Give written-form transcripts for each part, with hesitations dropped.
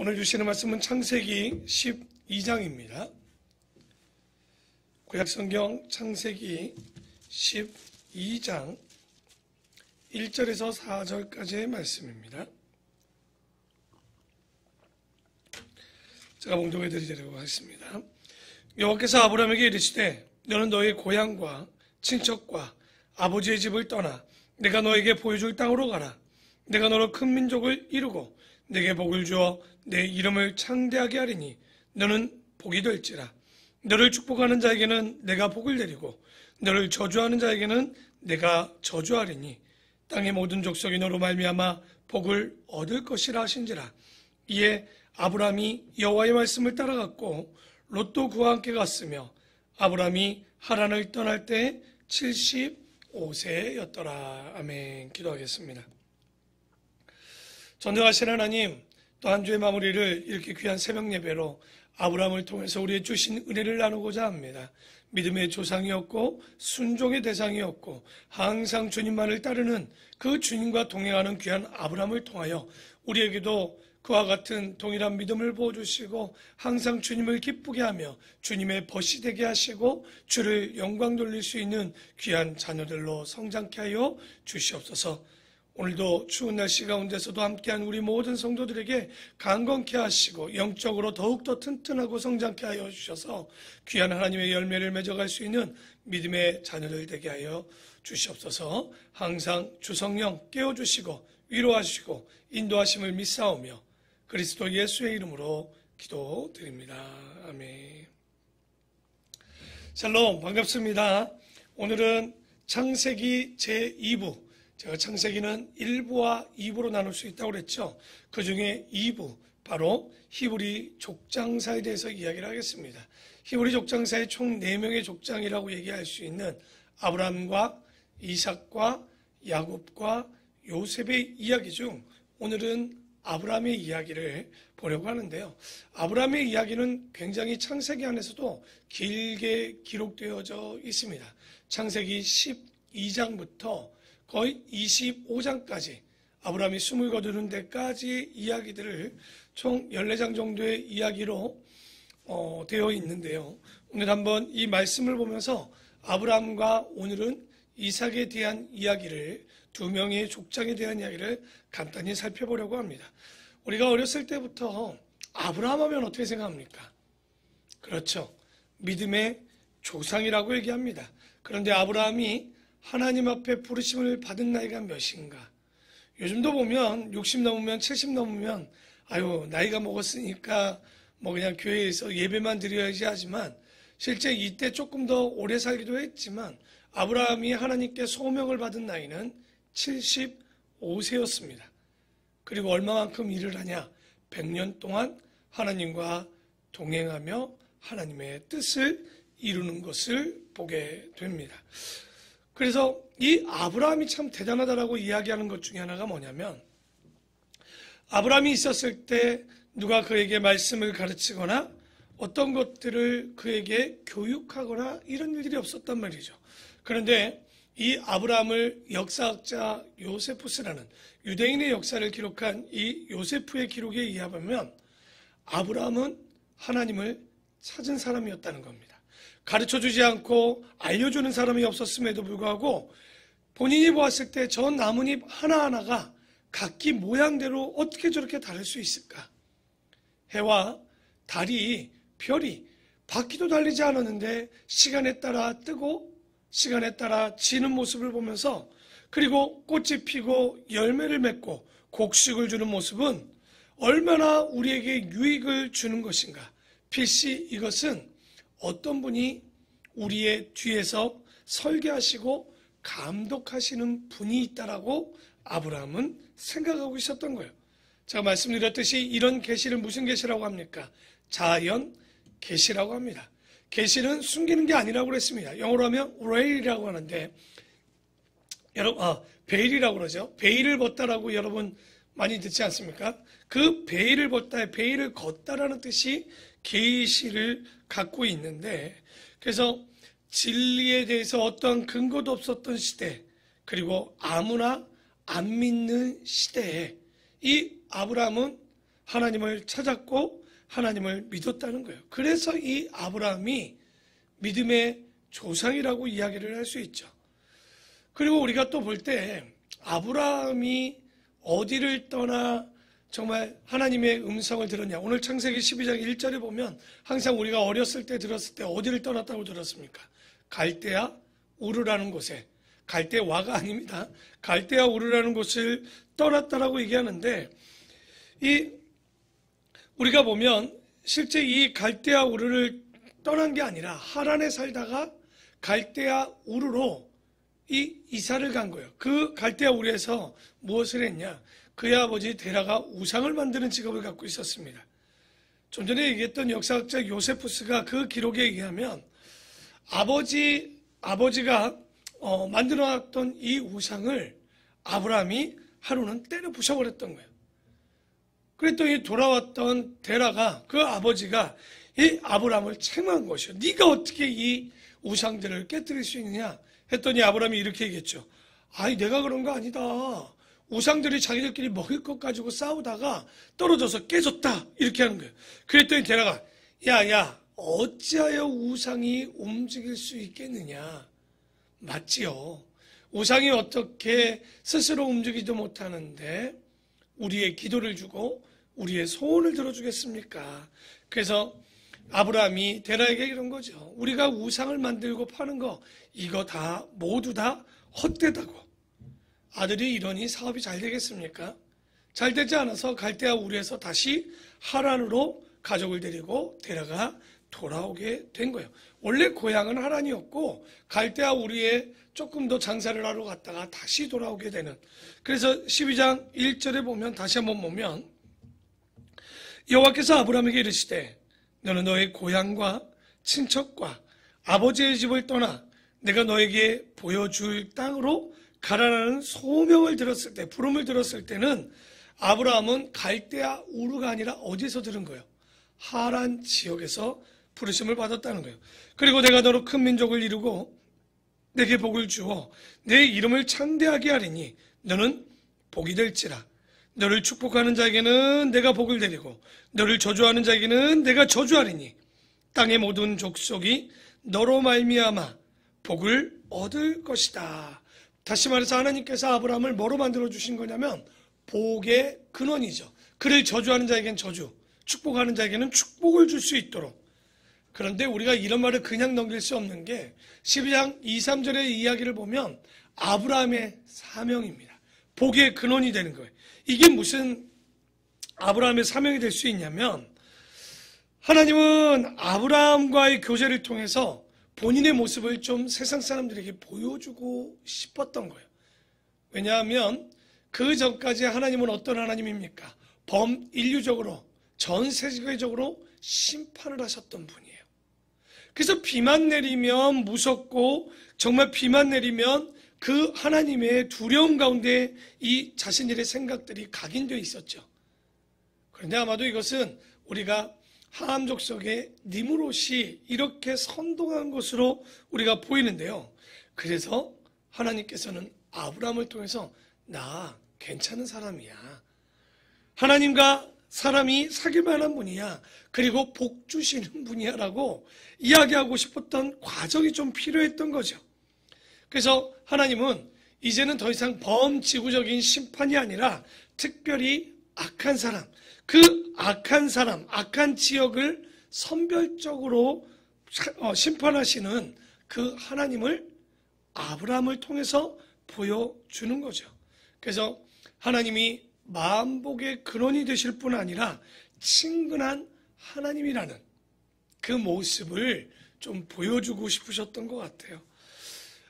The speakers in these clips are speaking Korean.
오늘 주시는 말씀은 창세기 12장입니다. 구약성경 창세기 12장 1절에서 4절까지의 말씀입니다. 제가 봉독해 드리도록 하겠습니다. 여호와께서 아브라함에게 이르시되 너는 너의 고향과 친척과 아버지의 집을 떠나 내가 너에게 보여줄 땅으로 가라. 내가 너로 큰 민족을 이루고 내게 복을 주어 내 이름을 창대하게 하리니 너는 복이 될지라. 너를 축복하는 자에게는 내가 복을 내리고 너를 저주하는 자에게는 내가 저주하리니 땅의 모든 족속이 너로 말미암아 복을 얻을 것이라 하신지라. 이에 아브라함이 여호와의 말씀을 따라갔고 롯도 그와 함께 갔으며 아브라함이 하란을 떠날 때 75세였더라. 아멘. 기도하겠습니다. 전능하신 하나님, 또 한 주의 마무리를 이렇게 귀한 새벽 예배로 아브라함을 통해서 우리의 주신 은혜를 나누고자 합니다. 믿음의 조상이었고 순종의 대상이었고 항상 주님만을 따르는 그 주님과 동행하는 귀한 아브라함을 통하여 우리에게도 그와 같은 동일한 믿음을 부어주시고 항상 주님을 기쁘게 하며 주님의 벗이 되게 하시고 주를 영광 돌릴 수 있는 귀한 자녀들로 성장케 하여 주시옵소서. 오늘도 추운 날씨 가운데서도 함께한 우리 모든 성도들에게 강건케 하시고 영적으로 더욱더 튼튼하고 성장케 하여 주셔서 귀한 하나님의 열매를 맺어갈 수 있는 믿음의 자녀들 되게 하여 주시옵소서. 항상 주 성령 깨워주시고 위로하시고 인도하심을 믿사오며 그리스도 예수의 이름으로 기도드립니다. 아멘. 샬롬, 반갑습니다. 오늘은 창세기 제2부, 제가 창세기는 1부와 2부로 나눌 수 있다고 그랬죠. 그 중에 2부, 바로 히브리 족장사에 대해서 이야기를 하겠습니다. 히브리 족장사의 총 4명의 족장이라고 얘기할 수 있는 아브라함과 이삭과 야곱과 요셉의 이야기 중 오늘은 아브라함의 이야기를 보려고 하는데요. 아브라함의 이야기는 굉장히 창세기 안에서도 길게 기록되어져 있습니다. 창세기 12장부터 거의 25장까지 아브라함이 숨을 거두는 데까지의 이야기들을 총 14장 정도의 이야기로 되어 있는데요. 오늘 한번 이 말씀을 보면서 아브라함과 오늘은 이삭에 대한 이야기를, 두 명의 족장에 대한 이야기를 간단히 살펴보려고 합니다. 우리가 어렸을 때부터 아브라함 하면 어떻게 생각합니까? 그렇죠. 믿음의 조상이라고 얘기합니다. 그런데 아브라함이 하나님 앞에 부르심을 받은 나이가 몇인가? 요즘도 보면 60 넘으면 70 넘으면 아유 나이가 먹었으니까 뭐 그냥 교회에서 예배만 드려야지 하지만 실제 이때 조금 더 오래 살기도 했지만 아브라함이 하나님께 소명을 받은 나이는 75세였습니다. 그리고 얼마만큼 일을 하냐? 100년 동안 하나님과 동행하며 하나님의 뜻을 이루는 것을 보게 됩니다. 그래서 이 아브라함이 참 대단하다라고 이야기하는 것 중에 하나가 뭐냐면 아브라함이 있었을 때 누가 그에게 말씀을 가르치거나 어떤 것들을 그에게 교육하거나 이런 일들이 없었단 말이죠. 그런데 이 아브라함을 역사학자 요세푸스라는 유대인의 역사를 기록한 이 요세프의 기록에 의하면 아브라함은 하나님을 찾은 사람이었다는 겁니다. 가르쳐주지 않고 알려주는 사람이 없었음에도 불구하고 본인이 보았을 때 저 나뭇잎 하나하나가 각기 모양대로 어떻게 저렇게 다를 수 있을까? 해와 달이, 별이 바퀴도 달리지 않았는데 시간에 따라 뜨고 시간에 따라 지는 모습을 보면서 그리고 꽃이 피고 열매를 맺고 곡식을 주는 모습은 얼마나 우리에게 유익을 주는 것인가? 필시 이것은 어떤 분이 우리의 뒤에서 설계하시고 감독하시는 분이 있다라고 아브라함은 생각하고 있었던 거예요. 제가 말씀드렸듯이 이런 계시를 무슨 계시라고 합니까? 자연 계시라고 합니다. 계시는 숨기는 게 아니라고 그랬습니다. 영어로 하면 레일이라고 하는데 베일이라고 그러죠. 베일을 벗다라고 여러분 많이 듣지 않습니까? 그 베일을 벗다, 베일을 걷다라는 뜻이 계시를 갖고 있는데 그래서 진리에 대해서 어떠한 근거도 없었던 시대 그리고 아무나 안 믿는 시대에 이 아브라함은 하나님을 찾았고 하나님을 믿었다는 거예요. 그래서 이 아브라함이 믿음의 조상이라고 이야기를 할 수 있죠. 그리고 우리가 또 볼 때 아브라함이 어디를 떠나 정말 하나님의 음성을 들었냐. 오늘 창세기 12장 1절에 보면 항상 우리가 어렸을 때 들었을 때 어디를 떠났다고 들었습니까? 갈대아 우르라는 곳에, 갈대와가 아닙니다. 갈대아 우르라는 곳을 떠났다라고 얘기하는데, 우리가 보면 실제 이 갈대아 우르를 떠난 게 아니라 하란에 살다가 갈대아 우르로 이사를 간 거예요. 그 갈대아 우르에서 무엇을 했냐? 그의 아버지 데라가 우상을 만드는 직업을 갖고 있었습니다. 좀 전에 얘기했던 역사학자 요세푸스가 그 기록에 의하면 아버지가 만들어놨던 이 우상을 아브라함이 하루는 때려 부셔버렸던 거예요. 그랬더니 돌아왔던 데라가, 그 아버지가 이 아브라함을 책망한 것이요. 네가 어떻게 이 우상들을 깨뜨릴 수 있느냐 했더니 아브라함이 이렇게 얘기했죠. 아니, 내가 그런 거 아니다. 우상들이 자기들끼리 먹을 것 가지고 싸우다가 떨어져서 깨졌다. 이렇게 하는 거예요. 그랬더니 데라가, 야, 어찌하여 우상이 움직일 수 있겠느냐. 맞지요. 우상이 어떻게 스스로 움직이지도 못하는데 우리의 기도를 주고 우리의 소원을 들어주겠습니까? 그래서 아브라함이 데라에게 이런 거죠. 우리가 우상을 만들고 파는 거 이거 다 모두 다 헛되다고. 아들이 이러니 사업이 잘 되겠습니까? 잘 되지 않아서 갈대아 우르에서 다시 하란으로 가족을 데리고 데라가 돌아오게 된 거예요. 원래 고향은 하란이었고 갈대아 우르에 조금 더 장사를 하러 갔다가 다시 돌아오게 되는. 그래서 12장 1절에 보면 다시 한번 보면 여호와께서 아브라함에게 이르시되 너는 너의 고향과 친척과 아버지의 집을 떠나 내가 너에게 보여줄 땅으로 가라라는 소명을 들었을 때, 부름을 들었을 때는 아브라함은 갈대아 우르가 아니라 어디서 들은 거예요? 하란 지역에서 부르심을 받았다는 거예요. 그리고 내가 너로 큰 민족을 이루고 내게 복을 주어 내 이름을 창대하게 하리니 너는 복이 될지라. 너를 축복하는 자에게는 내가 복을 내리고 너를 저주하는 자에게는 내가 저주하리니 땅의 모든 족속이 너로 말미암아 복을 얻을 것이다. 다시 말해서 하나님께서 아브라함을 뭐로 만들어 주신 거냐면 복의 근원이죠. 그를 저주하는 자에게는 저주, 축복하는 자에게는 축복을 줄 수 있도록. 그런데 우리가 이런 말을 그냥 넘길 수 없는 게 12장 2, 3절의 이야기를 보면 아브라함의 사명입니다. 복의 근원이 되는 거예요. 이게 무슨 아브라함의 사명이 될 수 있냐면 하나님은 아브라함과의 교제를 통해서 본인의 모습을 좀 세상 사람들에게 보여주고 싶었던 거예요. 왜냐하면 그 전까지 하나님은 어떤 하나님입니까? 범인류적으로 전 세계적으로 심판을 하셨던 분이에요. 그래서 비만 내리면 무섭고 정말 비만 내리면 그 하나님의 두려움 가운데 이 자신들의 생각들이 각인되어 있었죠. 그런데 아마도 이것은 우리가 함 족속의 니므롯이 이렇게 선동한 것으로 우리가 보이는데요. 그래서 하나님께서는 아브라함을 통해서 나 괜찮은 사람이야. 하나님과 사람이 사귈 만한 분이야. 그리고 복 주시는 분이야 라고 이야기하고 싶었던 과정이 좀 필요했던 거죠. 그래서 하나님은 이제는 더 이상 범지구적인 심판이 아니라 특별히 악한 사람, 그 악한 사람, 악한 지역을 선별적으로 심판하시는 그 하나님을 아브라함을 통해서 보여주는 거죠. 그래서 하나님이 만복의 근원이 되실 뿐 아니라 친근한 하나님이라는 그 모습을 좀 보여주고 싶으셨던 것 같아요.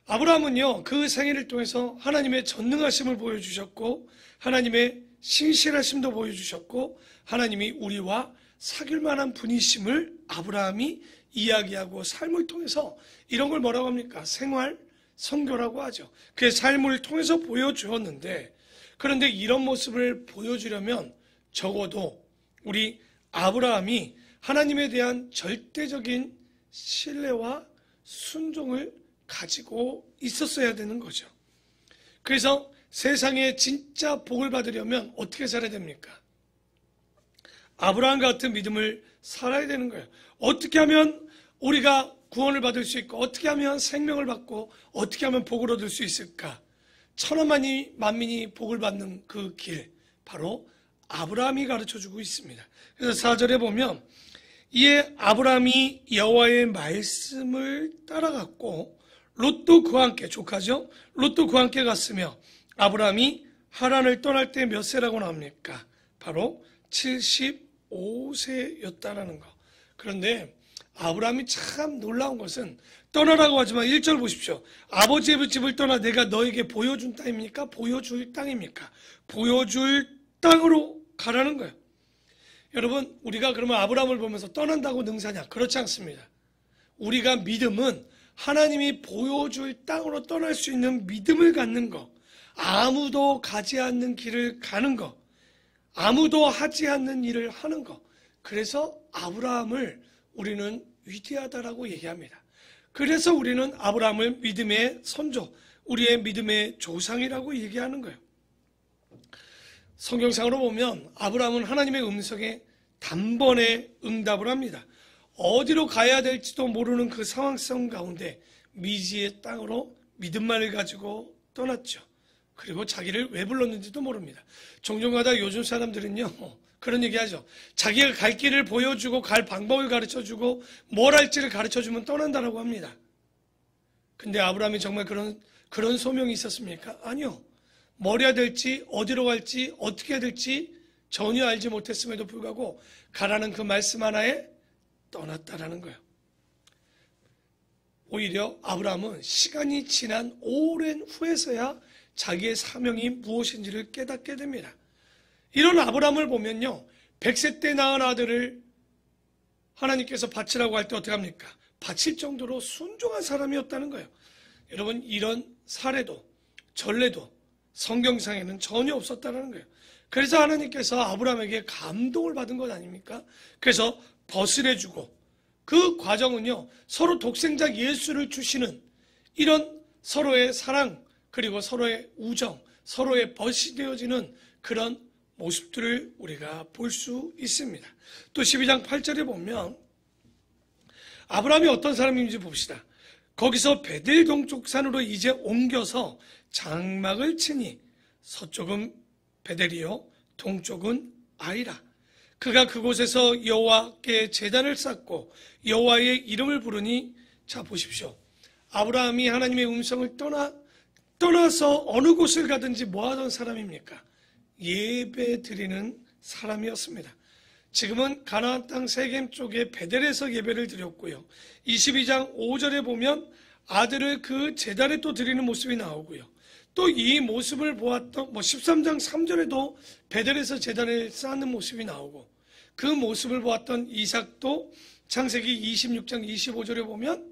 아브라함은요, 그 생애를 통해서 하나님의 전능하심을 보여주셨고 하나님의 신실하심도 보여주셨고 하나님이 우리와 사귈 만한 분이심을 아브라함이 이야기하고 삶을 통해서 이런 걸 뭐라고 합니까? 생활 선교라고 하죠. 그의 삶을 통해서 보여주었는데 그런데 이런 모습을 보여주려면 적어도 우리 아브라함이 하나님에 대한 절대적인 신뢰와 순종을 가지고 있었어야 되는 거죠. 그래서 세상에 진짜 복을 받으려면 어떻게 살아야 됩니까? 아브라함 같은 믿음을 살아야 되는 거예요. 어떻게 하면 우리가 구원을 받을 수 있고, 어떻게 하면 생명을 받고, 어떻게 하면 복을 얻을 수 있을까? 천하만이 만민이 복을 받는 그 길, 바로 아브라함이 가르쳐주고 있습니다. 그래서 4절에 보면 이에 아브라함이 여호와의 말씀을 따라갔고 롯도 그와 함께, 조카죠? 롯도 그와 함께 갔으며 아브라함이 하란을 떠날 때 몇 세라고 나옵니까? 바로 75세였다라는 거. 그런데 아브라함이 참 놀라운 것은, 떠나라고 하지만 1절 보십시오. 아버지의 집을 떠나 내가 너에게 보여준 땅입니까? 보여줄 땅입니까? 보여줄 땅으로 가라는 거예요. 여러분, 우리가 그러면 아브라함을 보면서 떠난다고 능사냐? 그렇지 않습니다. 우리가 믿음은 하나님이 보여줄 땅으로 떠날 수 있는 믿음을 갖는 거, 아무도 가지 않는 길을 가는 거, 아무도 하지 않는 일을 하는 거. 그래서 아브라함을 우리는 위대하다라고 얘기합니다. 그래서 우리는 아브라함을 믿음의 선조, 우리의 믿음의 조상이라고 얘기하는 거예요. 성경상으로 보면 아브라함은 하나님의 음성에 단번에 응답을 합니다. 어디로 가야 될지도 모르는 그 상황성 가운데 미지의 땅으로 믿음만을 가지고 떠났죠. 그리고 자기를 왜 불렀는지도 모릅니다. 종종마다 요즘 사람들은요, 그런 얘기하죠. 자기가 갈 길을 보여주고 갈 방법을 가르쳐주고 뭘 할지를 가르쳐주면 떠난다라고 합니다. 근데 아브라함이 정말 그런 소명이 있었습니까? 아니요. 뭘 해야 될지, 어디로 갈지, 어떻게 해야 될지 전혀 알지 못했음에도 불구하고 가라는 그 말씀 하나에 떠났다라는 거예요. 오히려 아브라함은 시간이 지난 오랜 후에서야 자기의 사명이 무엇인지를 깨닫게 됩니다. 이런 아브라함을 보면요, 100세 때 낳은 아들을 하나님께서 바치라고 할 때 어떻게 합니까? 바칠 정도로 순종한 사람이었다는 거예요. 여러분, 이런 사례도 전례도 성경상에는 전혀 없었다는 거예요. 그래서 하나님께서 아브라함에게 감동을 받은 것 아닙니까? 그래서 벗으래주고, 그 과정은요, 서로 독생자 예수를 주시는 이런 서로의 사랑, 그리고 서로의 우정, 서로의 벗이 되어지는 그런 모습들을 우리가 볼 수 있습니다. 또 12장 8절에 보면 아브라함이 어떤 사람인지 봅시다. 거기서 베델 동쪽 산으로 이제 옮겨서 장막을 치니 서쪽은 베델이요 동쪽은 아이라. 그가 그곳에서 여호와께 제단을 쌓고 여호와의 이름을 부르니, 자 보십시오. 아브라함이 하나님의 음성을 떠나서 어느 곳을 가든지 뭐 하던 사람입니까? 예배 드리는 사람이었습니다. 지금은 가나안 땅 세겜 쪽에 베델에서 예배를 드렸고요. 22장 5절에 보면 아들을 그 제단에 또 드리는 모습이 나오고요. 또 이 모습을 보았던 13장 3절에도 베델에서 제단을 쌓는 모습이 나오고, 그 모습을 보았던 이삭도 창세기 26장 25절에 보면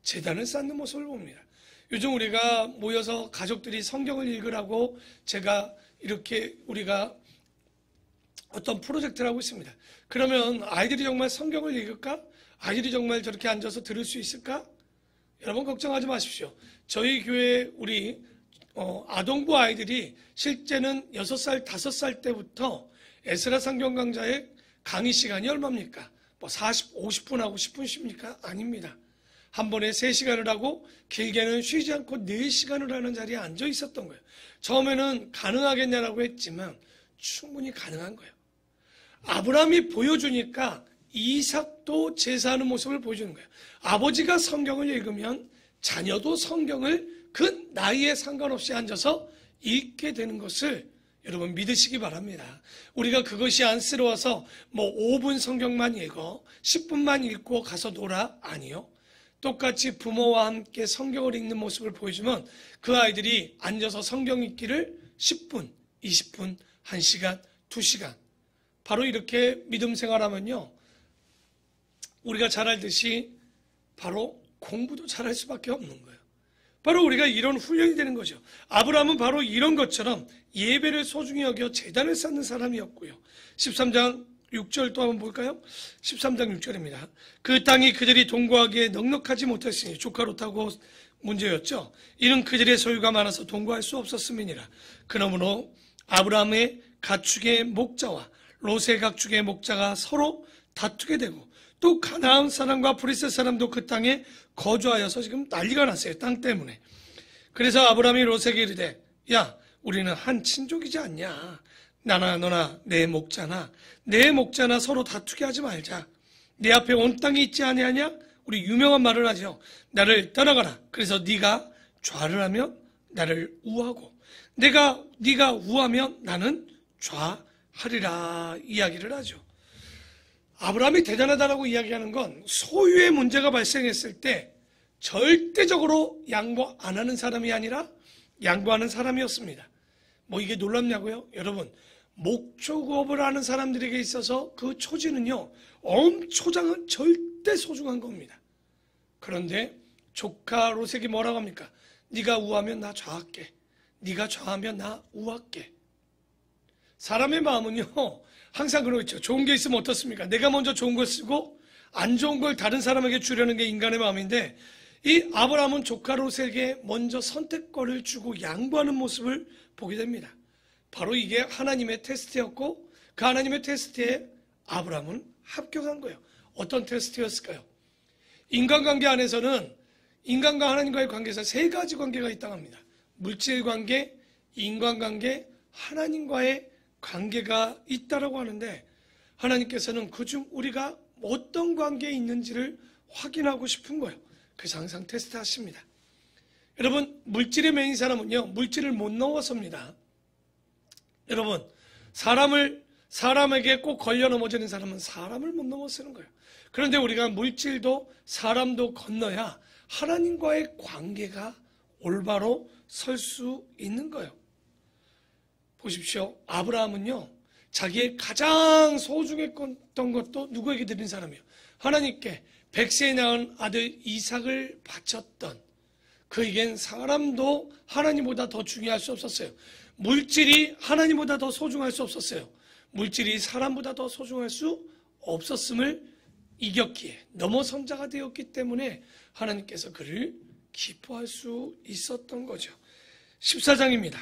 제단을 쌓는 모습을 봅니다. 요즘 우리가 모여서 가족들이 성경을 읽으라고 제가 이렇게 우리가 어떤 프로젝트를 하고 있습니다. 그러면 아이들이 정말 성경을 읽을까? 아이들이 정말 저렇게 앉아서 들을 수 있을까? 여러분 걱정하지 마십시오. 저희 교회 우리 아동부 아이들이 실제는 6살, 5살 때부터 에스라 성경 강좌의 강의 시간이 얼마입니까? 50분 하고 10분씩입니까? 아닙니다. 한 번에 3시간을 하고 길게는 쉬지 않고 4시간을 하는 자리에 앉아 있었던 거예요. 처음에는 가능하겠냐라고 했지만 충분히 가능한 거예요. 아브라함이 보여주니까 이삭도 제사하는 모습을 보여주는 거예요. 아버지가 성경을 읽으면 자녀도 성경을 그 나이에 상관없이 앉아서 읽게 되는 것을 여러분 믿으시기 바랍니다. 우리가 그것이 안쓰러워서 5분 성경만 읽어 10분만 읽고 가서 놀아? 아니요. 똑같이 부모와 함께 성경을 읽는 모습을 보여주면 그 아이들이 앉아서 성경 읽기를 10분, 20분, 1시간, 2시간 바로 이렇게 믿음 생활하면요, 우리가 잘 알듯이 바로 공부도 잘할 수밖에 없는 거예요. 바로 우리가 이런 훈련이 되는 거죠. 아브라함은 바로 이런 것처럼 예배를 소중히 여겨 제단을 쌓는 사람이었고요. 13장 6절 또 한번 볼까요? 13장 6절입니다. 그 땅이 그들이 동거하기에 넉넉하지 못했으니, 조카 롯하고 문제였죠. 이는 그들의 소유가 많아서 동거할 수 없었음이니라. 그러므로 아브라함의 가축의 목자와 롯의 각축의 목자가 서로 다투게 되고 또 가나안 사람과 브리스 사람도 그 땅에 거주하여서 지금 난리가 났어요. 땅 때문에. 그래서 아브라함이 롯에게 이르되 야 우리는 한 친족이지 않냐. 나나 너나 내 목자나 서로 다투게 하지 말자. 내 앞에 온 땅이 있지 아니하냐. 우리 유명한 말을 하죠. 나를 따라가라. 그래서 네가 좌를 하면 나를 우하고 네가 우하면 나는 좌하리라 이야기를 하죠. 아브라함이 대단하다라고 이야기하는 건 소유의 문제가 발생했을 때 절대적으로 양보 안 하는 사람이 아니라 양보하는 사람이었습니다. 뭐 이게 놀랍냐고요? 여러분, 목초업을 하는 사람들에게 있어서 그 초지는요, 초장은 절대 소중한 겁니다. 그런데 조카 롯에게 뭐라고 합니까? 네가 우하면 나 좌할게. 네가 좌하면 나 우할게. 사람의 마음은요, 항상 그렇죠. 좋은 게 있으면 어떻습니까? 내가 먼저 좋은 걸 쓰고 안 좋은 걸 다른 사람에게 주려는 게 인간의 마음인데 이 아브라함은 조카 롯에게 먼저 선택권을 주고 양보하는 모습을 보게 됩니다. 바로 이게 하나님의 테스트였고 그 하나님의 테스트에 아브라함은 합격한 거예요. 어떤 테스트였을까요? 인간관계 안에서는 인간과 하나님과의 관계에서 세 가지 관계가 있다고 합니다. 물질관계, 인간관계, 하나님과의 관계가 있다라고 하는데 하나님께서는 그중 우리가 어떤 관계에 있는지를 확인하고 싶은 거예요. 그래서 항상 테스트 하십니다. 여러분, 물질에 매인 사람은요, 물질을 못 넘어섭니다. 여러분, 사람에게 꼭 걸려 넘어지는 사람은 사람을 못 넘어서는 거예요. 그런데 우리가 물질도 사람도 건너야 하나님과의 관계가 올바로 설 수 있는 거예요. 보십시오. 아브라함은요, 자기의 가장 소중했던 것도 누구에게 드린 사람이에요? 하나님께 100세에 낳은 아들 이삭을 바쳤던 그에겐 사람도 하나님보다 더 중요할 수 없었어요. 물질이 하나님보다 더 소중할 수 없었어요. 물질이 사람보다 더 소중할 수 없었음을 이겼기에 넘어선 자가 되었기 때문에 하나님께서 그를 기뻐할 수 있었던 거죠. 14장입니다.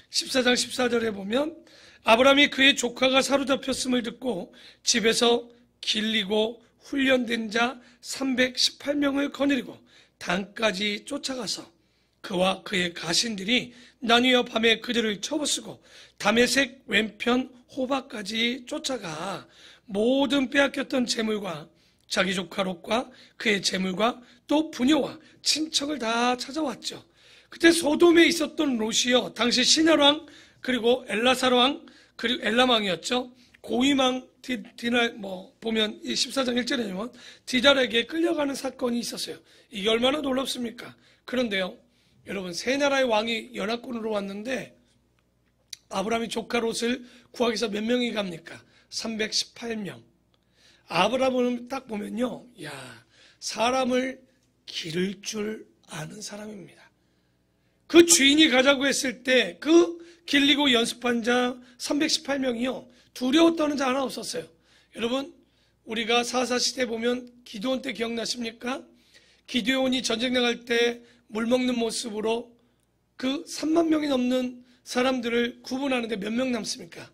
14장 14절에 보면 아브라함이 그의 조카가 사로잡혔음을 듣고 집에서 길리고 훈련된 자 318명을 거느리고 단까지 쫓아가서 그와 그의 가신들이 나뉘어 밤에 그들을 쳐부수고 다메섹 왼편 호바까지 쫓아가 모든 빼앗겼던 재물과 자기 조카 롯과 그의 재물과 또 부녀와 친척을 다 찾아왔죠. 그때 소돔에 있었던 롯이요, 당시 시날왕 그리고 엘라사왕 그리고 엘람왕이었죠. 고위망 보면 이 14장 1절에 보면 디달에게 끌려가는 사건이 있었어요. 이게 얼마나 놀랍습니까? 그런데요, 여러분, 세 나라의 왕이 연합군으로 왔는데 아브라함이 조카 롯을 구하기 위해서 몇 명이 갑니까? 318명. 아브라함은 딱 보면요, 사람을 기를 줄 아는 사람입니다. 그 주인이 가자고 했을 때 그 길리고 연습한 자 318명이요, 두려워 떠는 자 하나 없었어요. 여러분, 우리가 사사시대 보면 기드온 때 기억나십니까? 기드온이 전쟁 나갈 때 물 먹는 모습으로 그 3만 명이 넘는 사람들을 구분하는데 몇 명 남습니까?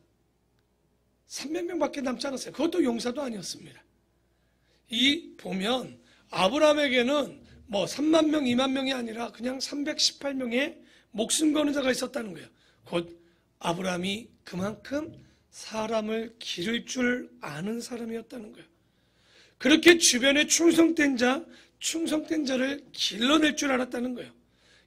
3만 명밖에 남지 않았어요. 그것도 용사도 아니었습니다. 이 보면 아브라함에게는 3만 명, 2만 명이 아니라 그냥 318명의 목숨 거는 자가 있었다는 거예요. 곧 아브라함이 그만큼 사람을 기를 줄 아는 사람이었다는 거예요. 그렇게 주변에 충성된 자를 길러낼 줄 알았다는 거예요.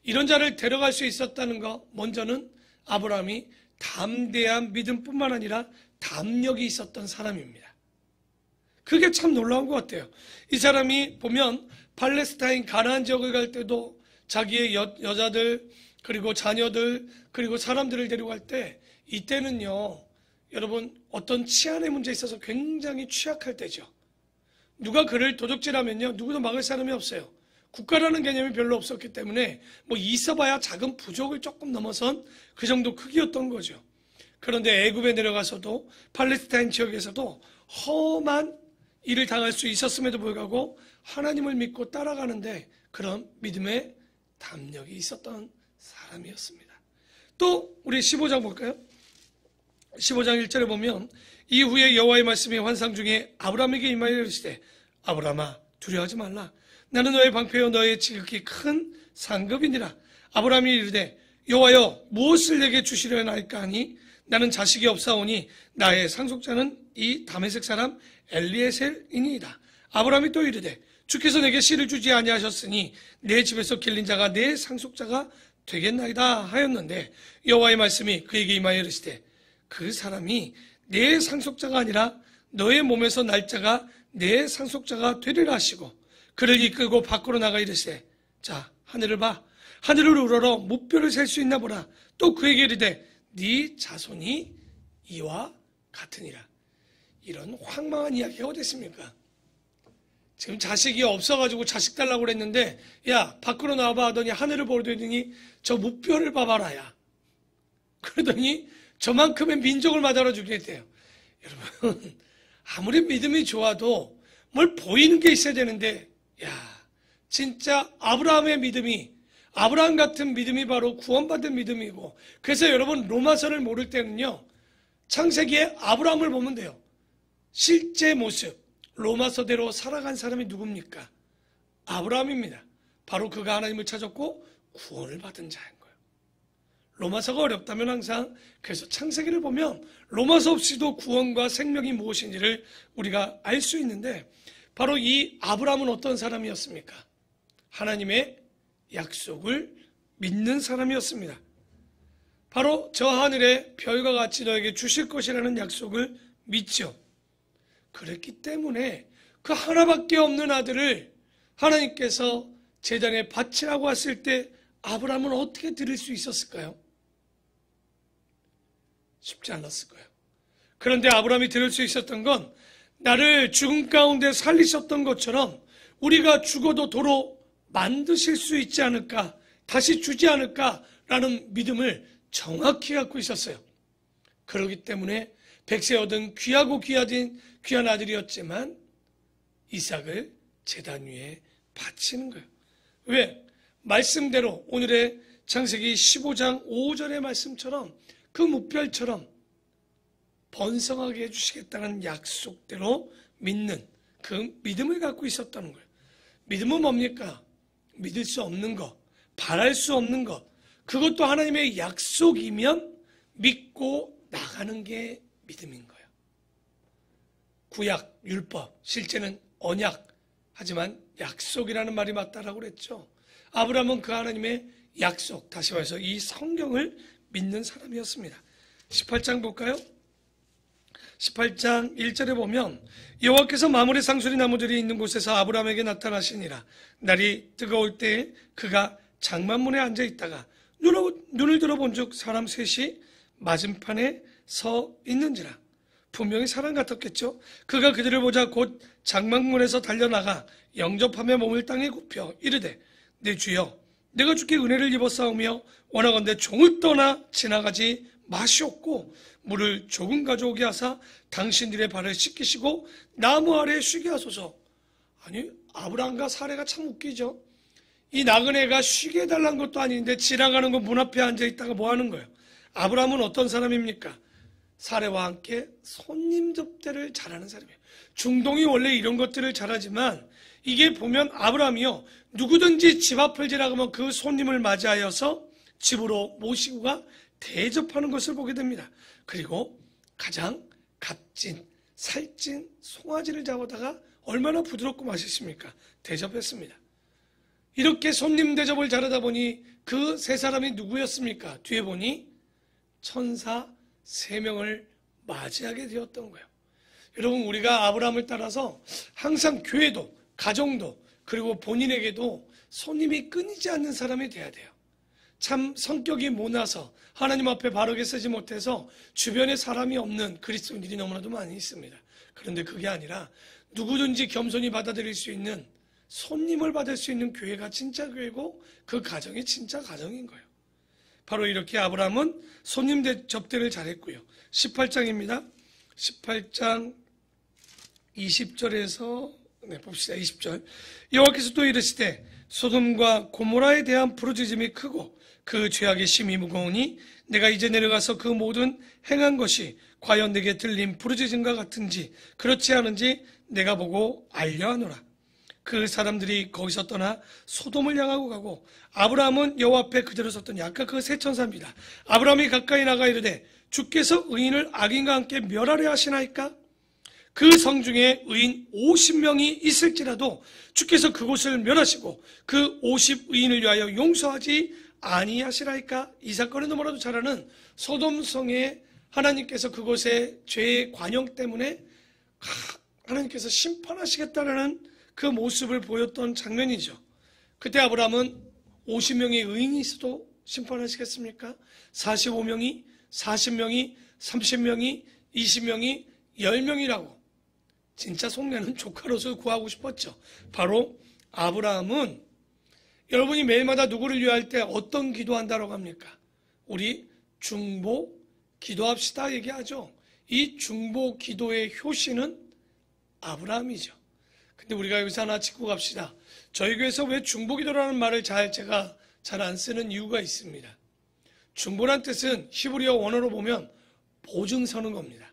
이런 자를 데려갈 수 있었다는 거, 먼저는 아브라함이 담대한 믿음뿐만 아니라 담력이 있었던 사람입니다. 그게 참 놀라운 것 같아요. 이 사람이 보면 팔레스타인 가나안 지역을 갈 때도 자기의 여자들 그리고 자녀들 그리고 사람들을 데려갈 때 이때는요, 여러분, 어떤 치안의 문제에 있어서 굉장히 취약할 때죠. 누가 그를 도적질하면요, 누구도 막을 사람이 없어요. 국가라는 개념이 별로 없었기 때문에 있어봐야 작은 부족을 조금 넘어선 그 정도 크기였던 거죠. 그런데 애굽에 내려가서도 팔레스타인 지역에서도 험한 일을 당할 수 있었음에도 불구하고 하나님을 믿고 따라가는데 그런 믿음의 담력이 있었던 사람이었습니다. 또 우리 15장 볼까요? 15장 1절에 보면 이후에 여호와의 말씀이 환상 중에 아브라함에게 임하여 이르시되 아브라함아 두려워하지 말라. 나는 너의 방패요 너의 지극히 큰 상급이니라. 아브라함이 이르되 여호와여 무엇을 내게 주시려 할까 하니 나는 자식이 없사오니 나의 상속자는 이 다메섹 사람 엘리에셀이니이다. 아브라함이 또 이르되 주께서 내게 씨를 주지 아니하셨으니 내 집에서 길린 자가 내 상속자가 되겠나이다 하였는데 여호와의 말씀이 그에게 임하여 이르시되 그 사람이 내 상속자가 아니라 너의 몸에서 날 자가 내 상속자가 되리라 하시고 그를 이끌고 밖으로 나가 이르시되 자 하늘을 봐 하늘을 우러러 무뼈를 셀 수 있나 보라. 또 그에게 이르되 네 자손이 이와 같으니라. 이런 황망한 이야기가 어디 있습니까? 지금 자식이 없어가지고 자식 달라고 그랬는데 야 밖으로 나와봐 하더니 하늘을 보더니 저 무뼈를 봐봐라 야. 그러더니 저만큼의 민족을 만들어 주겠대요. 여러분 아무리 믿음이 좋아도 뭘 보이는 게 있어야 되는데 야 진짜 아브라함의 믿음이 아브라함 같은 믿음이 바로 구원받은 믿음이고 그래서 여러분 로마서를 모를 때는요 창세기에 아브라함을 보면 돼요. 실제 모습 로마서대로 살아간 사람이 누굽니까? 아브라함입니다. 바로 그가 하나님을 찾았고 구원을 받은 자인 거예요. 로마서가 어렵다면 항상 그래서 창세기를 보면 로마서 없이도 구원과 생명이 무엇인지를 우리가 알 수 있는데 바로 이 아브라함은 어떤 사람이었습니까? 하나님의 약속을 믿는 사람이었습니다. 바로 저 하늘의 별과 같이 너에게 주실 것이라는 약속을 믿죠. 그랬기 때문에 그 하나밖에 없는 아들을 하나님께서 제단에 바치라고 했을 때 아브라함은 어떻게 들을 수 있었을까요? 쉽지 않았을 거예요. 그런데 아브라함이 들을 수 있었던 건 나를 죽음 가운데 살리셨던 것처럼 우리가 죽어도 도로 만드실 수 있지 않을까, 다시 주지 않을까라는 믿음을 정확히 갖고 있었어요. 그렇기 때문에 백세 얻은 귀하고 귀한 아들이었지만 이삭을 제단 위에 바치는 거예요. 왜? 말씀대로 오늘의 창세기 15장 5절의 말씀처럼 그 무별처럼 번성하게 해주시겠다는 약속대로 믿는 그 믿음을 갖고 있었다는 거예요. 믿음은 뭡니까? 믿을 수 없는 것, 바랄 수 없는 것, 그것도 하나님의 약속이면 믿고 나가는 게 믿음인 거예요. 구약, 율법, 실제는 언약, 하지만 약속이라는 말이 맞다라고 그랬죠. 아브라함은 그 하나님의 약속, 다시 말해서 이 성경을 믿는 사람이었습니다. 18장 볼까요? 18장 1절에 보면 여호와께서 마므레 상수리 나무들이 있는 곳에서 아브라함에게 나타나시니라. 날이 뜨거울 때에 그가 장만문에 앉아 있다가 눈을 들어본 즉 사람 셋이 맞은편에 서 있는지라. 분명히 사람 같았겠죠. 그가 그들을 보자 곧 장막문에서 달려나가 영접하며 몸을 땅에 굽혀 이르되 내 주여 내가 주께 은혜를 입었사오며 원하건대 종을 떠나 지나가지 마시옵고 물을 조금 가져오게 하사 당신들의 발을 씻기시고 나무 아래에 쉬게 하소서. 아니 아브라함과 사레가 참 웃기죠. 이 나그네가 쉬게 해달라는 것도 아닌데 지나가는 거 문 앞에 앉아있다가 뭐 하는 거예요? 아브라함은 어떤 사람입니까? 사레와 함께 손님 접대를 잘하는 사람이에요. 중동이 원래 이런 것들을 잘하지만 이게 보면 아브라함이요 누구든지 집 앞을 지나가면 그 손님을 맞이하여서 집으로 모시고 가 대접하는 것을 보게 됩니다. 그리고 가장 값진 살찐 송아지를 잡아다가 얼마나 부드럽고 맛있습니까? 대접했습니다. 이렇게 손님 대접을 잘하다 보니 그 세 사람이 누구였습니까? 뒤에 보니 천사 3명을 맞이하게 되었던 거예요. 여러분 우리가 아브라함을 따라서 항상 교회도 가정도 그리고 본인에게도 손님이 끊이지 않는 사람이 돼야 돼요. 참 성격이 모나서 하나님 앞에 바르게 서지 못해서 주변에 사람이 없는 그리스도인들이 너무나도 많이 있습니다. 그런데 그게 아니라 누구든지 겸손히 받아들일 수 있는 손님을 받을 수 있는 교회가 진짜 교회고 그 가정이 진짜 가정인 거예요. 바로 이렇게 아브라함은 손님 접대를 잘했고요. 18장입니다. 18장 20절에서 봅시다. 20절. 여호와께서 또 이르시되 소돔과 고모라에 대한 부르짖음이 크고 그 죄악이 심히 무거우니 내가 이제 내려가서 그 모든 행한 것이 과연 내게 들린 부르짖음과 같은지 그렇지 않은지 내가 보고 알려 하노라. 그 사람들이 거기서 떠나 소돔을 향하고 가고 아브라함은 여호와 앞에 그대로 섰더니 아까 그 세 천사입니다. 아브라함이 가까이 나가 이르되 주께서 의인을 악인과 함께 멸하려 하시나이까? 그 성 중에 의인 50명이 있을지라도 주께서 그곳을 멸하시고 그 50의인을 위하여 용서하지 아니하시라이까? 이 사건을 너무나도 잘 아는 소돔성에 하나님께서 그곳의 죄의 관용 때문에 하나님께서 심판하시겠다라는 그 모습을 보였던 장면이죠. 그때 아브라함은 50명의 의인이 있어도 심판하시겠습니까? 45명이, 40명이, 30명이, 20명이, 10명이라고 진짜 속내는 조카로서 구하고 싶었죠. 바로 아브라함은 여러분이 매일마다 누구를 위할 때 어떤 기도한다고 합니까? 우리 중보 기도합시다 얘기하죠. 이 중보 기도의 효시는 아브라함이죠. 근데 우리가 여기서 하나 짚고 갑시다. 저희 교회에서 왜 중보 기도라는 말을 제가 잘 안 쓰는 이유가 있습니다. 중보란 뜻은 히브리어 원어로 보면 보증 서는 겁니다.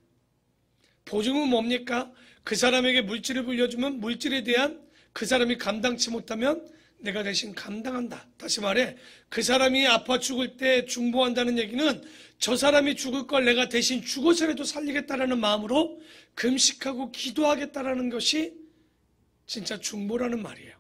보증은 뭡니까? 그 사람에게 물질을 불려주면 물질에 대한 그 사람이 감당치 못하면 내가 대신 감당한다. 다시 말해 그 사람이 아파 죽을 때 중보한다는 얘기는 저 사람이 죽을 걸 내가 대신 죽어서라도 살리겠다라는 마음으로 금식하고 기도하겠다라는 것이 진짜 중보라는 말이에요.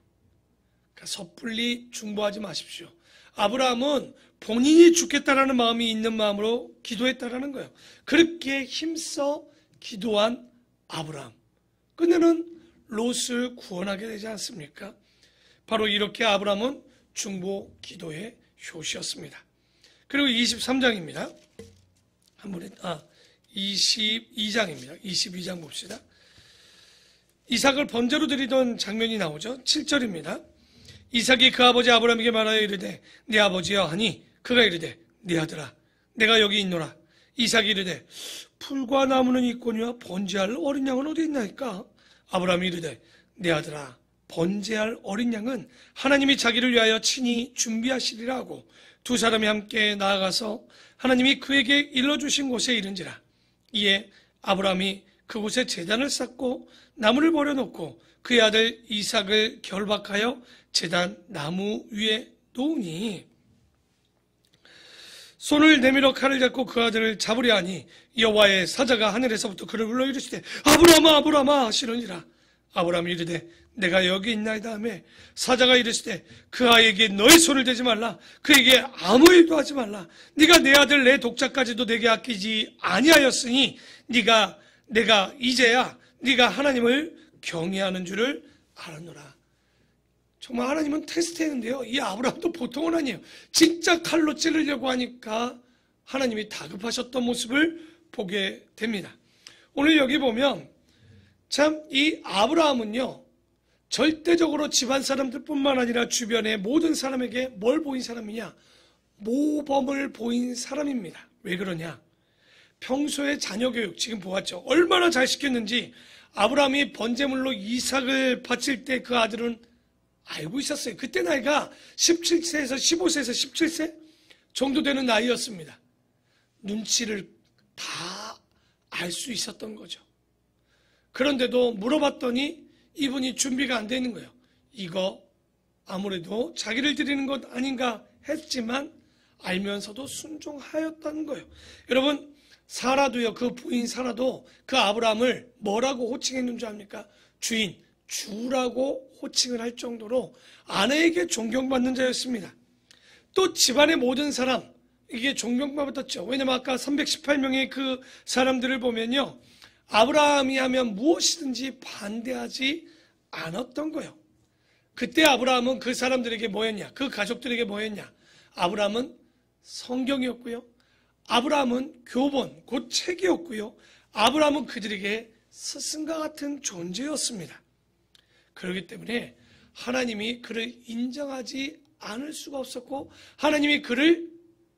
그러니까 섣불리 중보하지 마십시오. 아브라함은 본인이 죽겠다라는 마음이 있는 마음으로 기도했다라는 거예요. 그렇게 힘써 기도한 아브라함. 끝내는 롯을 구원하게 되지 않습니까? 바로 이렇게 아브라함은 중보 기도의 효시였습니다. 그리고 23장입니다. 22장입니다. 22장 봅시다. 이삭을 번제로 드리던 장면이 나오죠. 7절입니다. 이삭이 그 아버지 아브라함에게 말하여 이르되 네 아버지여 하니 그가 이르되 네 아들아 내가 여기 있노라. 이삭이 이르되 풀과 나무는 있거니와 번제할 어린 양은 어디 있나이까? 아브라함이 이르되 네 아들아 번제할 어린 양은 하나님이 자기를 위하여 친히 준비하시리라 하고 두 사람이 함께 나아가서 하나님이 그에게 일러주신 곳에 이른지라. 이에 아브라함이 그곳에 제단을 쌓고 나무를 버려놓고 그의 아들 이삭을 결박하여 제단 나무 위에 놓으니 손을 내밀어 칼을 잡고 그 아들을 잡으려 하니 여호와의 사자가 하늘에서부터 그를 불러 이르시되 아브라함아 아브라함아 하시느니라. 아브라함이 이르되 내가 여기 있나이다 하매 사자가 이르시되 그 아이에게 너의 손을 대지 말라. 그에게 아무 일도 하지 말라. 네가 내 아들 내 독자까지도 내게 아끼지 아니하였으니 내가 이제야 네가 하나님을 경외하는 줄을 알았노라. 정말 하나님은 테스트했는데요. 이 아브라함도 보통은 아니에요. 진짜 칼로 찌르려고 하니까 하나님이 다급하셨던 모습을 보게 됩니다. 오늘 여기 보면 참 이 아브라함은요. 절대적으로 집안 사람들뿐만 아니라 주변의 모든 사람에게 뭘 보인 사람이냐? 모범을 보인 사람입니다. 왜 그러냐? 평소에 자녀 교육 지금 보았죠. 얼마나 잘 시켰는지 아브라함이 번제물로 이삭을 바칠 때 그 아들은 알고 있었어요. 그때 나이가 17세에서 15세에서 17세 정도 되는 나이였습니다. 눈치를 다 알 수 있었던 거죠. 그런데도 물어봤더니 이분이 준비가 안 되는 거예요. 이거 아무래도 자기를 드리는 것 아닌가 했지만 알면서도 순종하였다는 거예요. 여러분 사라도요. 그 부인 사라도 그 아브라함을 뭐라고 호칭했는 줄 압니까? 주인, 주라고 호칭을 할 정도로 아내에게 존경받는 자였습니다. 또 집안의 모든 사람 이게 존경받았죠. 왜냐하면 아까 318명의 그 사람들을 보면요. 아브라함이 하면 무엇이든지 반대하지 않았던 거예요. 그때 아브라함은 그 사람들에게 뭐였냐? 그 가족들에게 뭐였냐? 아브라함은 성경이었고요. 아브라함은 교본, 곧 책이었고요. 아브라함은 그들에게 스승과 같은 존재였습니다. 그렇기 때문에 하나님이 그를 인정하지 않을 수가 없었고 하나님이 그를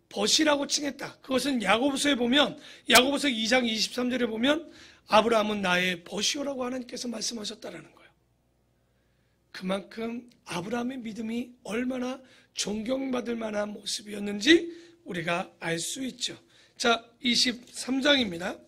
벗이라고 칭했다. 그것은 야고보서에 보면 야고보서 2장 23절에 보면 아브라함은 나의 벗이오라고 하나님께서 말씀하셨다라는 거예요. 그만큼 아브라함의 믿음이 얼마나 존경받을 만한 모습이었는지 우리가 알 수 있죠. 자, 23장입니다.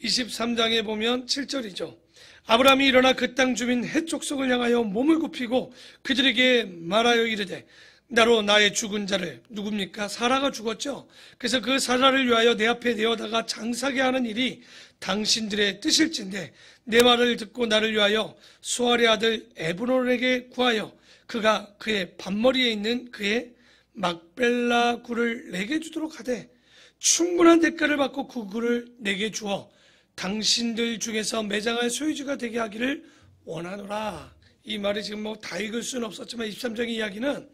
23장에 보면 7절이죠. 아브라함이 일어나 그 땅 주민 헷 족속을 향하여 몸을 굽히고 그들에게 말하여 이르되 나로 나의 죽은 자를, 누굽니까? 사라가 죽었죠. 그래서 그 사라를 위하여 내 앞에 내어다가 장사게 하는 일이 당신들의 뜻일진데 내 말을 듣고 나를 위하여 수알의 아들 에브론에게 구하여 그가 그의 반머리에 있는 그의 막벨라 굴을 내게 주도록 하되 충분한 대가를 받고 그 굴을 내게 주어 당신들 중에서 매장할 소유주가 되게 하기를 원하노라. 이 말이 지금 뭐 다 읽을 수는 없었지만 23장의 이야기는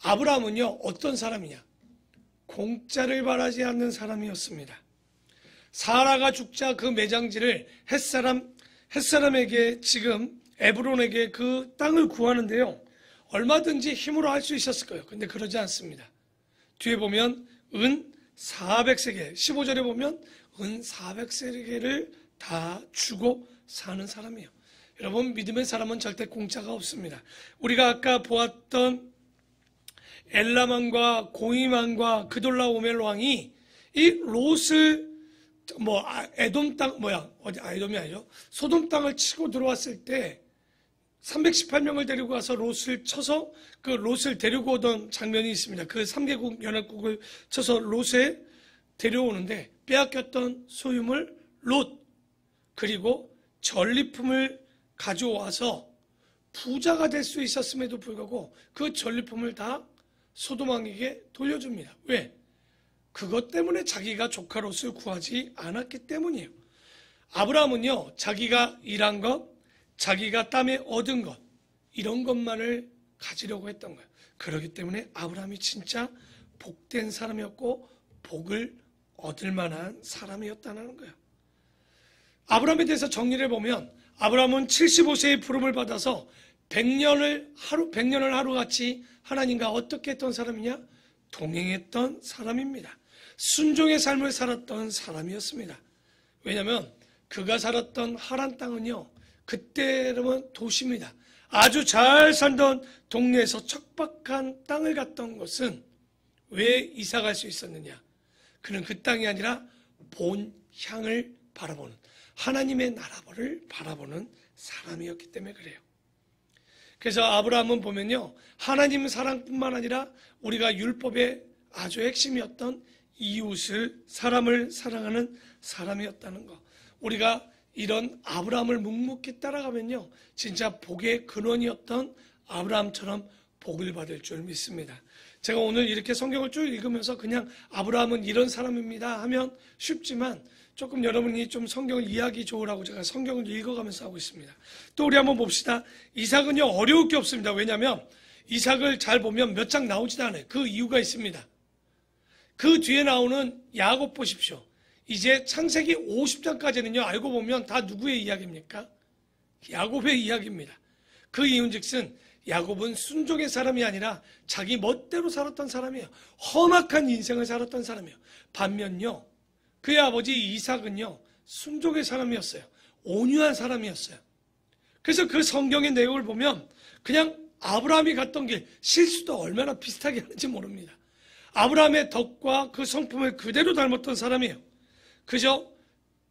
아브라함은요 어떤 사람이냐? 공짜를 바라지 않는 사람이었습니다. 사라가 죽자 그 매장지를 햇사람에게 지금 에브론에게 그 땅을 구하는데요, 얼마든지 힘으로 할 수 있었을 거예요. 근데 그러지 않습니다. 뒤에 보면 은 400세겔, 15절에 보면 은 400세겔을 다 주고 사는 사람이에요. 여러분, 믿음의 사람은 절대 공짜가 없습니다. 우리가 아까 보았던 엘람왕과 고임왕과 그돌라오멜 왕이 이 롯을 에돔 땅 에돔이 아니죠. 소돔 땅을 치고 들어왔을 때 318명을 데리고 가서 롯을 쳐서 그 롯을 데리고 오던 장면이 있습니다. 그 3개국 연합국을 쳐서 롯에 데려오는데 빼앗겼던 소유물 롯 그리고 전리품을 가져와서 부자가 될 수 있었음에도 불구하고 그 전리품을 다 소돔 왕에게 돌려줍니다. 왜? 그것 때문에 자기가 조카 롯을 구하지 않았기 때문이에요. 아브라함은요, 자기가 일한 것, 자기가 땀에 얻은 것, 이런 것만을 가지려고 했던 거예요. 그렇기 때문에 아브라함이 진짜 복된 사람이었고 복을 얻을 만한 사람이었다는 거예요. 아브라함에 대해서 정리를 해보면 아브라함은 75세의 부름을 받아서 100년을 하루같이 하나님과 어떻게 했던 사람이냐? 동행했던 사람입니다. 순종의 삶을 살았던 사람이었습니다. 왜냐하면 그가 살았던 하란 땅은요, 그때는 도시입니다. 아주 잘 살던 동네에서 척박한 땅을 갔던 것은 왜 이사 갈 수 있었느냐? 그는 그 땅이 아니라 본 향을 바라보는, 하나님의 나라를 바라보는 사람이었기 때문에 그래요. 그래서 아브라함은 보면요, 하나님 사랑뿐만 아니라 우리가 율법의 아주 핵심이었던 이웃을, 사람을 사랑하는 사람이었다는 거. 우리가 이런 아브라함을 묵묵히 따라가면요, 진짜 복의 근원이었던 아브라함처럼 복을 받을 줄 믿습니다. 제가 오늘 이렇게 성경을 쭉 읽으면서 그냥 아브라함은 이런 사람입니다 하면 쉽지만 조금 여러분이 좀 성경을 이해하기 좋으라고 제가 성경을 읽어가면서 하고 있습니다. 또 우리 한번 봅시다. 이삭은요, 어려울 게 없습니다. 왜냐하면 이삭을 잘 보면 몇 장 나오지도 않아요. 그 이유가 있습니다. 그 뒤에 나오는 야곱 보십시오. 이제 창세기 50장까지는요, 알고 보면 다 누구의 이야기입니까? 야곱의 이야기입니다. 그 이유인즉슨 야곱은 순종의 사람이 아니라 자기 멋대로 살았던 사람이에요. 험악한 인생을 살았던 사람이에요. 반면요, 그의 아버지 이삭은요, 순종의 사람이었어요. 온유한 사람이었어요. 그래서 그 성경의 내용을 보면 그냥 아브라함이 갔던 길, 실수도 얼마나 비슷하게 하는지 모릅니다. 아브라함의 덕과 그 성품을 그대로 닮았던 사람이에요. 그저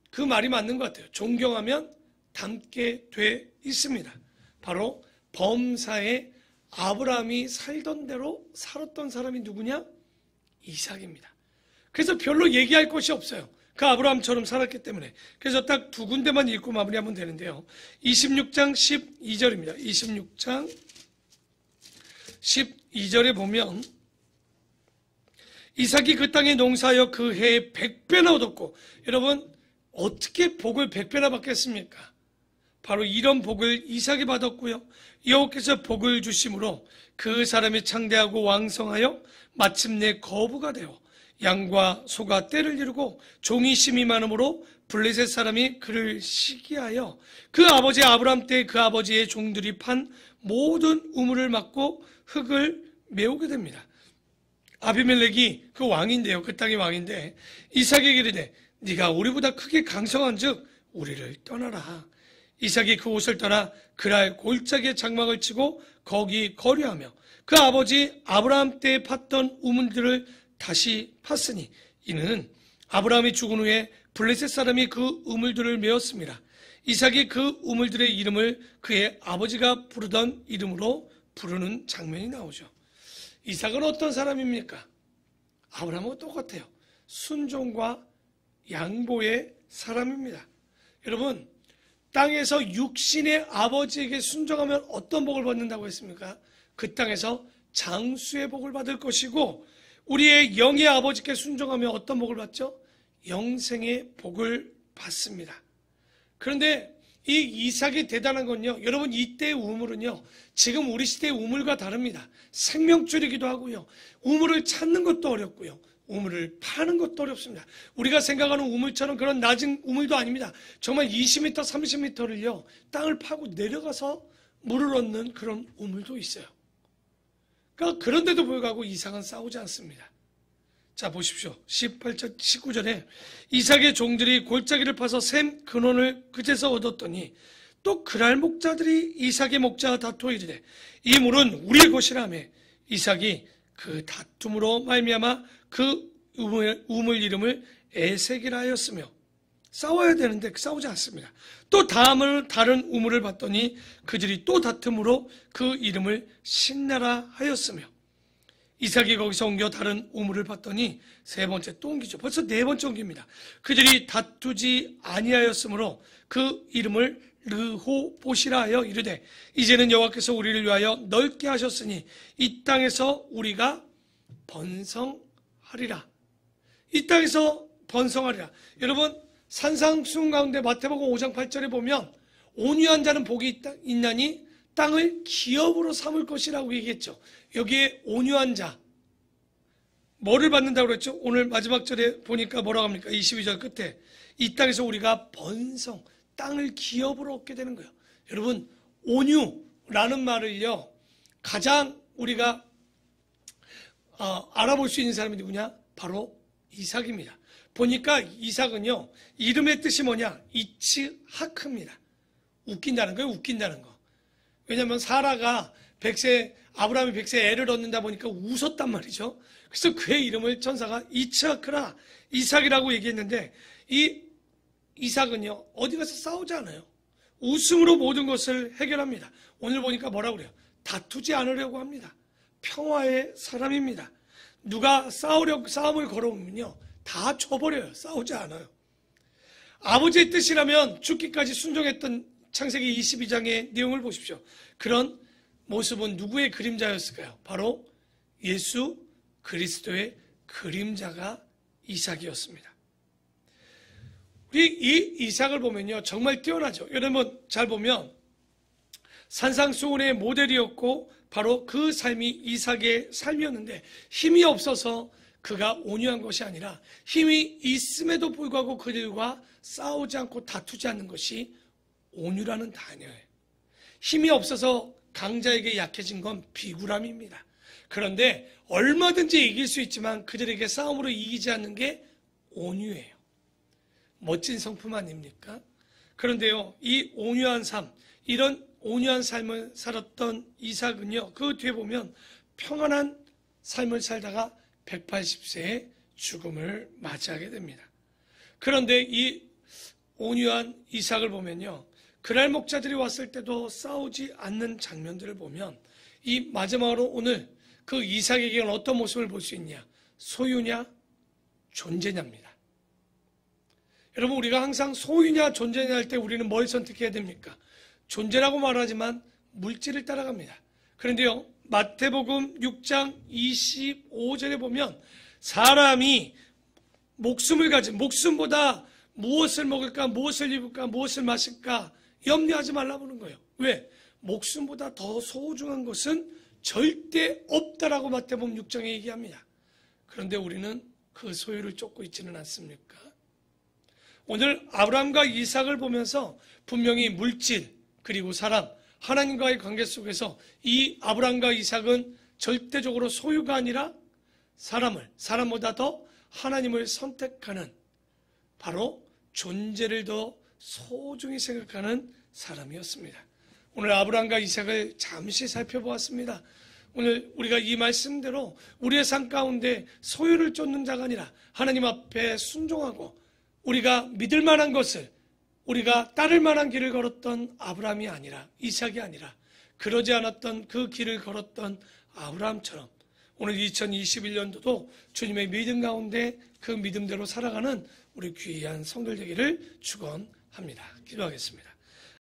그 말이 맞는 것 같아요. 존경하면 닮게 돼 있습니다. 바로 범사에 아브라함이 살던 대로 살았던 사람이 누구냐? 이삭입니다. 그래서 별로 얘기할 것이 없어요. 그 아브라함처럼 살았기 때문에. 그래서 딱 두 군데만 읽고 마무리하면 되는데요. 26장 12절입니다. 26장 12절에 보면 이삭이 그 땅에 농사하여 그 해에 100배나 얻었고, 여러분 어떻게 복을 100배나 받겠습니까? 바로 이런 복을 이삭이 받았고요, 여호와께서 복을 주심으로 그 사람이 창대하고 왕성하여 마침내 거부가 되어 양과 소가 떼를 이루고 종이 심이 많음으로 블레셋 사람이 그를 시기하여 그 아버지 아브라함 때 그 아버지의 종들이 판 모든 우물을 막고 흙을 메우게 됩니다. 아비멜렉이 그 왕인데요, 그 땅의 왕인데 이삭에게 이르되 네가 우리보다 크게 강성한즉 우리를 떠나라. 이삭이 그 옷을 떠나 그랄 골짜기에 장막을 치고 거기 거류하며 그 아버지 아브라함 때에 팠던 우물들을 다시 팠으니 이는 아브라함이 죽은 후에 블레셋 사람이 그 우물들을 메었습니다. 이삭이 그 우물들의 이름을 그의 아버지가 부르던 이름으로 부르는 장면이 나오죠. 이삭은 어떤 사람입니까? 아브라함과 똑같아요. 순종과 양보의 사람입니다. 여러분, 땅에서 육신의 아버지에게 순종하면 어떤 복을 받는다고 했습니까? 그 땅에서 장수의 복을 받을 것이고, 우리의 영의 아버지께 순종하면 어떤 복을 받죠? 영생의 복을 받습니다. 그런데 이 이삭이 대단한 건요, 여러분, 이때의 우물은요, 지금 우리 시대의 우물과 다릅니다. 생명줄이기도 하고요, 우물을 찾는 것도 어렵고요, 우물을 파는 것도 어렵습니다. 우리가 생각하는 우물처럼 그런 낮은 우물도 아닙니다. 정말 20m, 30m를요, 땅을 파고 내려가서 물을 얻는 그런 우물도 있어요. 그러니까 그런데도 불구하고 이삭은 싸우지 않습니다. 자, 보십시오. 18절, 19절에 이삭의 종들이 골짜기를 파서 샘 근원을 그제서 얻었더니 또 그랄 목자들이 이삭의 목자와 다투어 이르되 이 물은 우리의 것이라며 이삭이 그 다툼으로 말미암아 그 우물 이름을 에색이라 하였으며, 싸워야 되는데 싸우지 않습니다. 또 다른 우물을 봤더니 그들이 또 다툼으로 그 이름을 신나라 하였으며, 이삭이 거기서 옮겨 다른 우물을 봤더니 세 번째 또 옮기죠. 벌써 네 번째 옮깁니다. 그들이 다투지 아니하였으므로 그 이름을 르호봇이라 하여 이르되 이제는 여호와께서 우리를 위하여 넓게 하셨으니 이 땅에서 우리가 번성하리라. 이 땅에서 번성하리라. 여러분, 산상수훈 가운데 마태복음 5장 8절에 보면 온유한 자는 복이 있나니 땅을 기업으로 삼을 것이라고 얘기했죠. 여기에 온유한 자, 뭐를 받는다고 그랬죠? 오늘 마지막 절에 보니까 뭐라고 합니까? 22절 끝에 이 땅에서 우리가 번성, 땅을 기업으로 얻게 되는 거예요. 여러분, 온유라는 말을요, 가장 우리가 알아볼 수 있는 사람이 누구냐? 바로 이삭입니다. 보니까 이삭은요, 이름의 뜻이 뭐냐? 이츠하크입니다. 웃긴다는 거예요, 웃긴다는 거. 왜냐하면 사라가 아브라함이 100세 애를 얻는다 보니까 웃었단 말이죠. 그래서 그의 이름을 천사가 이츠하크라, 이삭이라고 얘기했는데, 이 이삭은요, 어디 가서 싸우지 않아요. 웃음으로 모든 것을 해결합니다. 오늘 보니까 뭐라고 그래요? 다투지 않으려고 합니다. 평화의 사람입니다. 누가 싸움을 걸어오면요, 다 쳐버려요. 싸우지 않아요. 아버지의 뜻이라면 죽기까지 순종했던 창세기 22장의 내용을 보십시오. 그런 모습은 누구의 그림자였을까요? 바로 예수 그리스도의 그림자가 이삭이었습니다. 우리 이 이삭을 보면요, 정말 뛰어나죠. 여러분 잘 보면 산상수훈의 모델이었고 바로 그 삶이 이삭의 삶이었는데, 힘이 없어서 그가 온유한 것이 아니라 힘이 있음에도 불구하고 그들과 싸우지 않고 다투지 않는 것이 온유라는 단어예요. 힘이 없어서 강자에게 약해진 건 비굴함입니다. 그런데 얼마든지 이길 수 있지만 그들에게 싸움으로 이기지 않는 게 온유예요. 멋진 성품 아닙니까? 그런데요, 이 온유한 삶, 이런 온유한 삶을 살았던 이삭은요, 그 뒤에 보면 평안한 삶을 살다가 180세의 죽음을 맞이하게 됩니다. 그런데 이 온유한 이삭을 보면요, 그날 목자들이 왔을 때도 싸우지 않는 장면들을 보면 이 마지막으로 오늘 그 이삭에게는 어떤 모습을 볼 수 있냐? 소유냐, 존재냐입니다. 여러분, 우리가 항상 소유냐, 존재냐 할 때 우리는 뭘 선택해야 됩니까? 존재라고 말하지만 물질을 따라갑니다. 그런데요, 마태복음 6장 25절에 보면 사람이 목숨을 가진, 목숨보다 무엇을 먹을까, 무엇을 입을까, 무엇을 마실까 염려하지 말라 보는 거예요. 왜? 목숨보다 더 소중한 것은 절대 없다라고 마태복음 6장에 얘기합니다. 그런데 우리는 그 소유를 쫓고 있지는 않습니까? 오늘 아브라함과 이삭을 보면서 분명히 물질 그리고 사람, 하나님과의 관계 속에서 이 아브라함과 이삭은 절대적으로 소유가 아니라 사람보다 더 하나님을 선택하는, 바로 존재를 더 소중히 생각하는 사람이었습니다. 오늘 아브라함과 이삭을 잠시 살펴보았습니다. 오늘 우리가 이 말씀대로 우리의 삶 가운데 소유를 쫓는 자가 아니라 하나님 앞에 순종하고 우리가 믿을 만한 것을, 우리가 따를 만한 길을 걸었던 아브라함이 아니라, 이삭이 아니라 그러지 않았던 그 길을 걸었던 아브라함처럼 오늘 2021년도도 주님의 믿음 가운데 그 믿음대로 살아가는 우리 귀한 성들 되기를 축원합니다. 기도하겠습니다.